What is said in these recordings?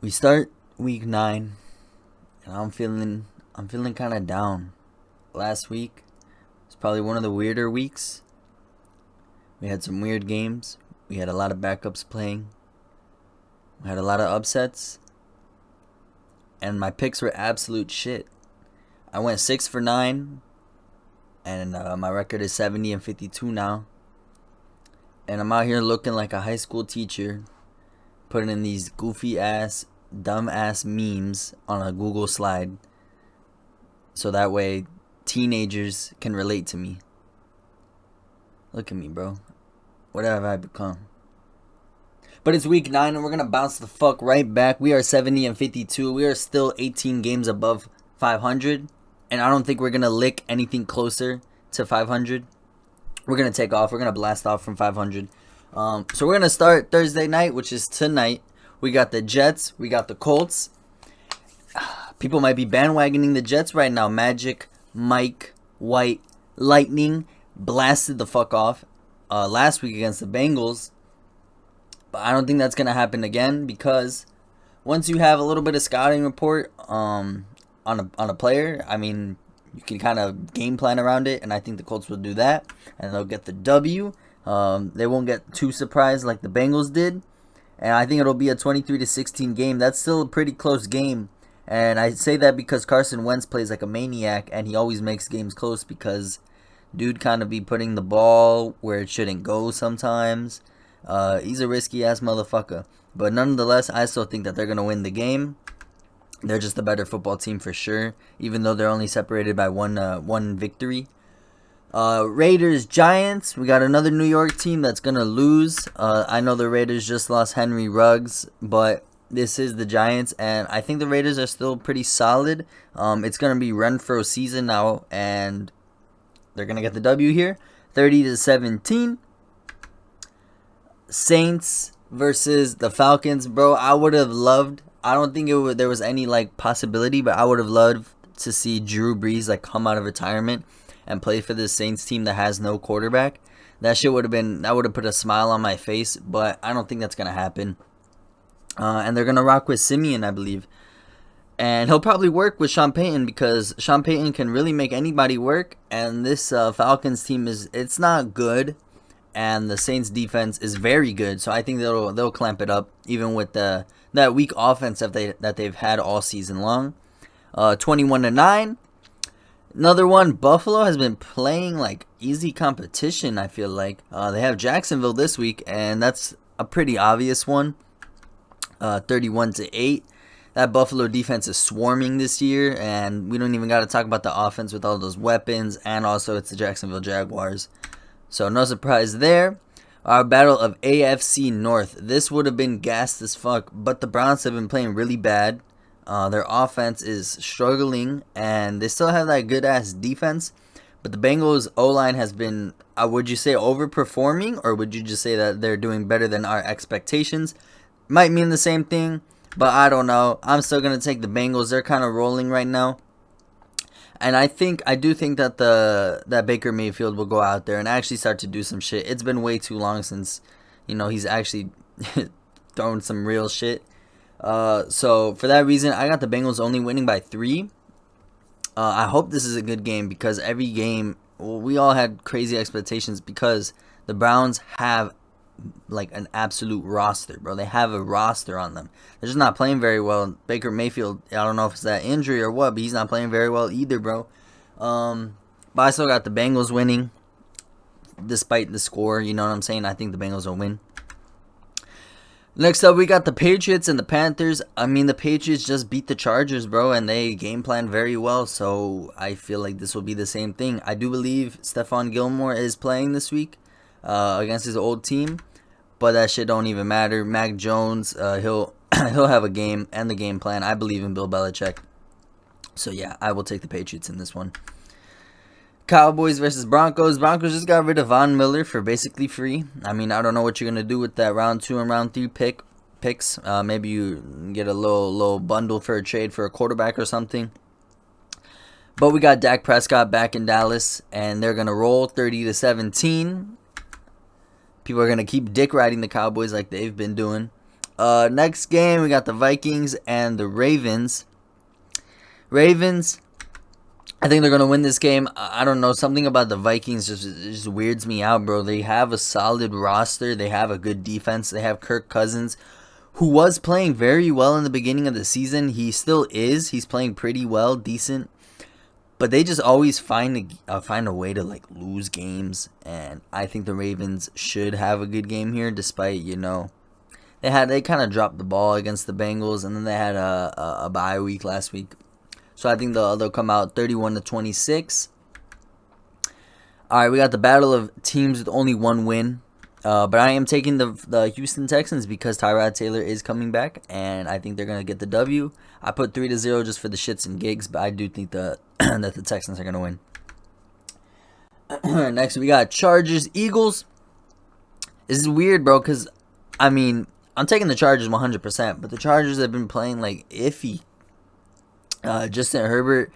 We start week 9, and I'm feeling kind of down. Last week was probably one of the weirder weeks. We had some weird games. We had a lot of backups playing. We had a lot of upsets, and my picks were absolute shit. I went 6 for 9, and my record is 70-52 now. And I'm out here looking like a high school teacher, putting in these goofy ass, dumb ass memes on a Google slide, so that way teenagers can relate to me. Look at me, bro. What have I become? But it's week 9 and we're gonna bounce the fuck right back. We are 70-52. We are still 18 games above 500, and I don't think we're gonna lick anything closer to 500. We're gonna take off. We're gonna blast off from 500. So we're gonna start Thursday night, which is tonight. We got the Jets. We got the Colts. People might be bandwagoning the Jets right now. Magic, Mike, White, Lightning blasted the fuck off last week against the Bengals. But I don't think that's gonna happen again, because once you have a little bit of scouting report on a player, I mean, you can kind of game plan around it, and I think the Colts will do that, and they'll get the W. They won't get too surprised like the Bengals did, and I think it'll be a 23-16 game. That's still a pretty close game, and I say that because Carson Wentz plays like a maniac, and he always makes games close because dude kind of be putting the ball where it shouldn't go sometimes. He's a risky ass motherfucker, but nonetheless, I still think that they're gonna win the game. They're just a better football team for sure, even though they're only separated by one victory. Raiders, Giants. We got another New York team that's going to lose. I know the Raiders just lost Henry Ruggs, but this is the Giants, and I think the Raiders are still pretty solid. It's going to be Renfro season now, and they're going to get the W here. 30-17. Saints versus the Falcons. Bro, I would have loved... I don't think there was any possibility, but I would have loved to see Drew Brees come out of retirement and play for this Saints team that has no quarterback. That would have put a smile on my face, but I don't think that's gonna happen. And they're gonna rock with Simeon, I believe, and he'll probably work with Sean Payton, because Sean Payton can really make anybody work. And this Falcons team it's not good, and the Saints defense is very good. So I think they'll clamp it up, even with that weak offense that they've had all season long. 21-9. Another one. Buffalo has been playing easy competition, I feel like. They have Jacksonville this week, and that's a pretty obvious one. 31-8. That Buffalo defense is swarming this year, and we don't even got to talk about the offense with all those weapons, and also it's the Jacksonville Jaguars. So no surprise there. Our battle of AFC North. This would have been gassed as fuck, but the Browns have been playing really bad. Their offense is struggling, and they still have that good-ass defense. But the Bengals' O-line has been, would you say, overperforming, or would you just say that they're doing better than our expectations? Might mean the same thing, but I don't know. I'm still going to take the Bengals. They're kind of rolling right now. And I do think that that Baker Mayfield will go out there and actually start to do some shit. It's been way too long since, he's actually thrown some real shit. So for that reason, I got the Bengals only winning by 3. I hope this is a good game, because every game, we all had crazy expectations, because the Browns have an absolute roster, bro. They have a roster on them. They're just not playing very well. Baker Mayfield, I don't know if it's that injury or what, but he's not playing very well either, bro. But I still got the Bengals winning, despite the score. You know what I'm saying? I think the Bengals will win. Next up, we got the Patriots and the Panthers. I mean, the Patriots just beat the Chargers, bro, and they game plan very well, so I feel like this will be the same thing. I do believe Stephon Gilmore is playing this week against his old team, but that shit don't even matter. Mac Jones, he'll have a game and the game plan. I believe in Bill Belichick. So yeah, I will take the Patriots in this one. Cowboys versus Broncos. Broncos just got rid of Von Miller for basically free. I mean, I don't know what you're going to do with that round 2 and round 3 picks. Maybe you get a little bundle for a trade for a quarterback or something. But we got Dak Prescott back in Dallas, and they're going to roll 30-17. People are going to keep dick riding the Cowboys like they've been doing. Next game, we got the Vikings and the Ravens. Ravens, I think they're going to win this game. I don't know. Something about the Vikings just weirds me out, bro. They have a solid roster. They have a good defense. They have Kirk Cousins, who was playing very well in the beginning of the season. He still is. He's playing pretty well, decent. But they just always find a way to like lose games. And I think the Ravens should have a good game here, despite, you know, they kind of dropped the ball against the Bengals, and then they had a bye week last week. So I think they'll come out 31-26. All right, we got the battle of teams with only one win. But I am taking the Houston Texans because Tyrod Taylor is coming back, and I think they're going to get the W. I put 3-0 just for the shits and gigs, but I do think that the Texans are going to win. Next, we got Chargers, Eagles. This is weird, bro, because, I mean, I'm taking the Chargers 100%, but the Chargers have been playing, like, iffy. Justin Herbert,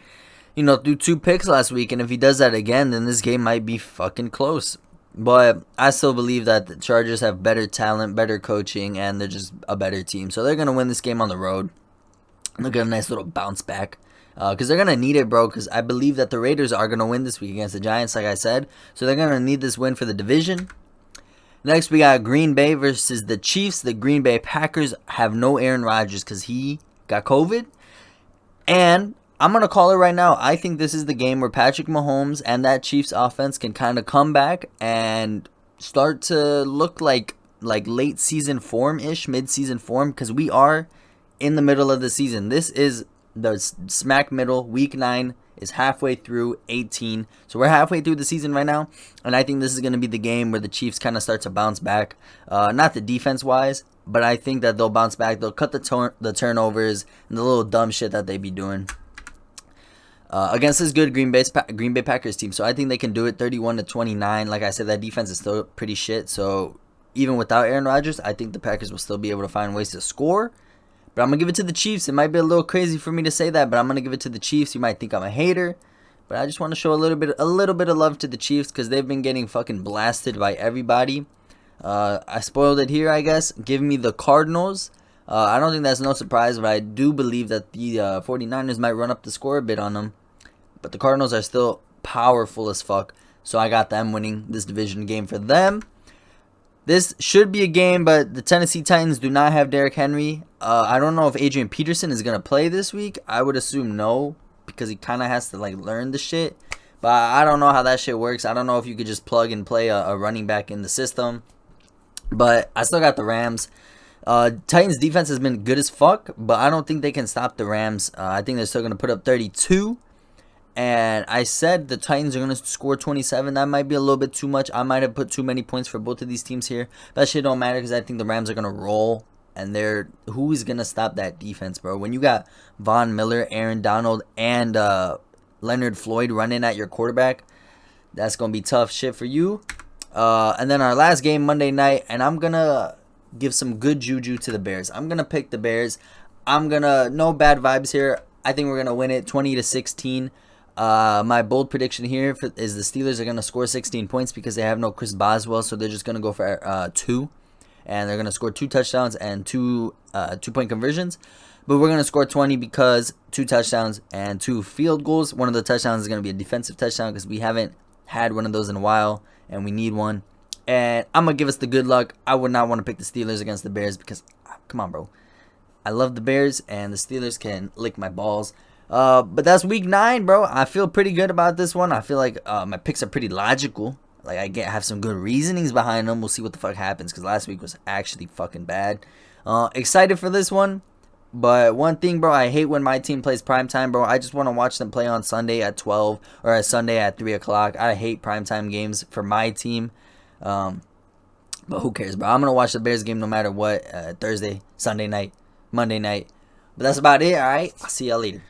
you know, threw 2 picks last week, and if he does that again, then this game might be fucking close. But I still believe that the Chargers have better talent, better coaching, and they're just a better team. So they're going to win this game on the road. They'll get a nice little bounce back. Because they're going to need it, bro. Because I believe that the Raiders are going to win this week against the Giants, like I said. So they're going to need this win for the division. Next, we got Green Bay versus the Chiefs. The Green Bay Packers have no Aaron Rodgers because he got COVID. And I'm going to call it right now. I think this is the game where Patrick Mahomes and that Chiefs offense can kind of come back and start to look like late season form-ish, mid-season form, because we are in the middle of the season. This is the smack middle. Week 9 is halfway through 18. So we're halfway through the season right now, and I think this is going to be the game where the Chiefs kind of start to bounce back. Not the defense-wise, but I think that they'll bounce back. They'll cut the turnovers and the little dumb shit that they be doing against this good Green Bay Packers team. So I think they can do it 31-29. Like I said, that defense is still pretty shit. So even without Aaron Rodgers, I think the Packers will still be able to find ways to score. But I'm going to give it to the Chiefs. It might be a little crazy for me to say that, but I'm going to give it to the Chiefs. You might think I'm a hater, but I just want to show a little bit of love to the Chiefs because they've been getting fucking blasted by everybody. I spoiled it here, I guess. Give me the Cardinals. I don't think that's no surprise, but I do believe that the 49ers might run up the score a bit on them. But the Cardinals are still powerful as fuck, so I got them winning this division game for them. This should be a game, but the Tennessee Titans do not have Derrick Henry. I don't know if Adrian Peterson is going to play this week. I would assume no, because he kind of has to like learn the shit. But I don't know how that shit works. I don't know if you could just plug and play a running back in the system. But I still got the Rams. Titans defense has been good as fuck, but I don't think they can stop the Rams. I think they're still going to put up 32. And I said the Titans are going to score 27. That might be a little bit too much. I might have put too many points for both of these teams here. That shit don't matter because I think the Rams are going to roll. And who is going to stop that defense, bro? When you got Von Miller, Aaron Donald, and Leonard Floyd running at your quarterback, that's going to be tough shit for you. And then our last game, Monday night, and I'm going to give some good juju to the Bears. I'm going to pick the Bears. No bad vibes here. I think we're going to win it 20-16. My bold prediction here is the Steelers are going to score 16 points because they have no Chris Boswell, so they're just going to go for 2. And they're going to score 2 touchdowns and 2 2-point conversions. But we're going to score 20 because 2 touchdowns and 2 field goals. One of the touchdowns is going to be a defensive touchdown because we haven't had one of those in a while, and we need one. And I'm going to give us the good luck. I would not want to pick the Steelers against the Bears because, come on, bro. I love the Bears, and the Steelers can lick my balls. But that's week 9, bro. I feel pretty good about this one. I feel like my picks are pretty logical. Like, I have some good reasonings behind them. We'll see what the fuck happens because last week was actually fucking bad. Excited for this one. But one thing, bro, I hate when my team plays primetime, bro. I just want to watch them play on Sunday at 12 or a Sunday at 3 o'clock. I hate primetime games for my team. But who cares, bro? I'm going to watch the Bears game no matter what. Thursday, Sunday night, Monday night. But that's about it, all right? I'll see y'all later.